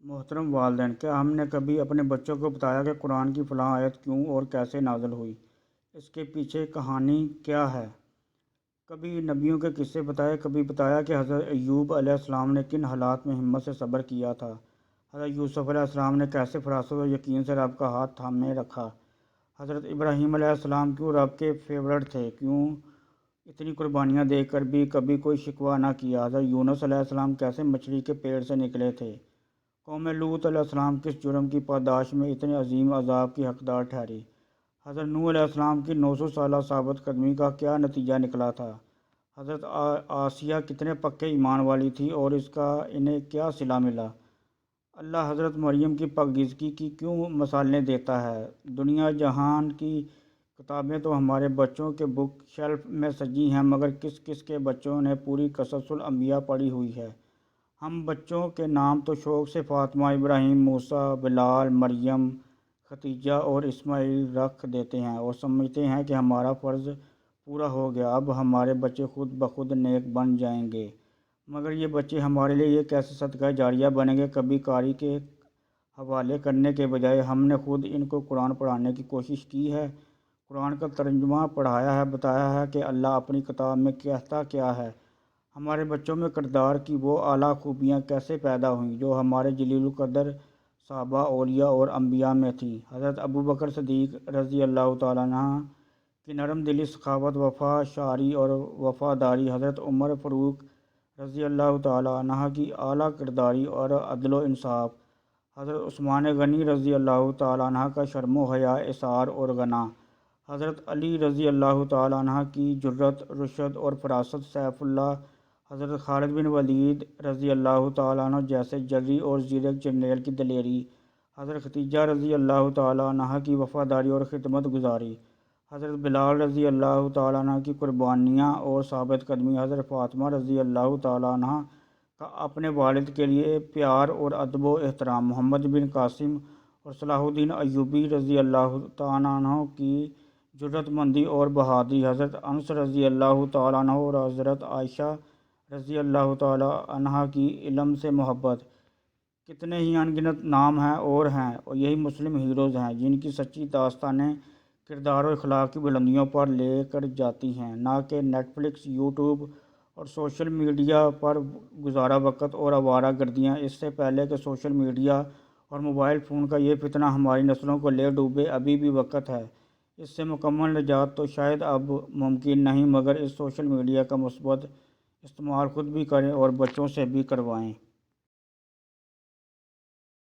محترم والدین، کیا ہم نے کبھی اپنے بچوں کو بتایا کہ قرآن کی فلاں آیت کیوں اور کیسے نازل ہوئی؟ اس کے پیچھے کہانی کیا ہے؟ کبھی نبیوں کے قصے بتائے، کبھی بتایا کہ حضرت ایوب علیہ السلام نے کن حالات میں ہمت سے صبر کیا تھا، حضرت یوسف علیہ السلام نے کیسے فراست اور یقین سے رب کا ہاتھ تھامے رکھا، حضرت ابراہیم علیہ السلام کیوں رب کے فیورٹ تھے، کیوں اتنی قربانیاں دے کر بھی کبھی کوئی شکوہ نہ کیا، حضرت یونس علیہ السلام کیسے مچھلی کے پیٹ سے نکلے تھے، قوم لوط علیہ السلام کس جرم کی پاداش میں اتنے عظیم عذاب کی حقدار ٹھہری، حضرت نوح علیہ السلام کی 900 سالہ ثابت قدمی کا کیا نتیجہ نکلا تھا، حضرت آسیہ کتنے پکے ایمان والی تھی اور اس کا انہیں کیا صلہ ملا، اللہ حضرت مریم کی پاکیزگی کی کیوں مثالیں دیتا ہے، دنیا جہان کی کتابیں تو ہمارے بچوں کے بک شیلف میں سجی ہیں، مگر کس کس کے بچوں نے پوری قصص الانبیاء پڑھی ہوئی ہے؟ ہم بچوں کے نام تو شوق سے فاطمہ، ابراہیم، موسیٰ، بلال، مریم، ختیجہ اور اسماعیل رکھ دیتے ہیں اور سمجھتے ہیں کہ ہمارا فرض پورا ہو گیا، اب ہمارے بچے خود بخود نیک بن جائیں گے، مگر یہ بچے ہمارے لیے یہ کیسے صدقہ جاریہ بنیں گے؟ کبھی قاری کے حوالے کرنے کے بجائے ہم نے خود ان کو قرآن پڑھانے کی کوشش کی ہے، قرآن کا ترجمہ پڑھایا ہے، بتایا ہے کہ اللہ اپنی کتاب میں کہتا کیا ہے، ہمارے بچوں میں کردار کی وہ اعلیٰ خوبیاں کیسے پیدا ہوئیں جو ہمارے جلیل القدر صحابہ، اولیاء اور انبیاء میں تھیں، حضرت ابوبکر صدیق رضی اللہ تعالیٰ عنہ کی نرم دلی، سخاوت، وفا شاری اور وفاداری، حضرت عمر فاروق رضی اللہ تعالیٰ عنہ کی اعلیٰ کرداری اور عدل و انصاف، حضرت عثمان غنی رضی اللہ تعالیٰ عنہ کا شرم و حیا، اثار اور غنا، حضرت علی رضی اللہ تعالیٰ عنہ کی جرأت، رشد اور فراست، سیف اللہ، حضرت خالد بن ولید رضی اللہ تعالیٰ عنہ جیسے جری اور زیرک جرنیل کی دلیری، حضرت ختیجہ رضی اللہ تعالیٰ عنہ کی وفاداری اور خدمت گزاری، حضرت بلال رضی اللہ تعالیٰ عنہ کی قربانیاں اور ثابت قدمی، حضرت فاطمہ رضی اللہ تعالیٰ عنہ کا اپنے والد کے لیے پیار اور ادب و احترام، محمد بن قاسم اور صلاح الدین ایوبی رضی اللہ تعالیٰ عنہ کی جرأت مندی اور بہادری، حضرت انس رضی اللہ تعالیٰ عنہ اور حضرت عائشہ رضی اللہ تعالیٰ عنہ کی علم سے محبت، کتنے ہی ان گنت نام ہیں اور یہی مسلم ہیروز ہیں جن کی سچی داستانیں کردار و اخلاق کی بلندیوں پر لے کر جاتی ہیں، نہ کہ نیٹ فلکس، یوٹیوب اور سوشل میڈیا پر گزارا وقت اور آوارہ گردیاں، اس سے پہلے کہ سوشل میڈیا اور موبائل فون کا یہ فتنہ ہماری نسلوں کو لے ڈوبے، ابھی بھی وقت ہے، اس سے مکمل نجات تو شاید اب ممکن نہیں، مگر اس سوشل میڈیا کا مثبت استعمال خود بھی کریں اور بچوں سے بھی کروائیں۔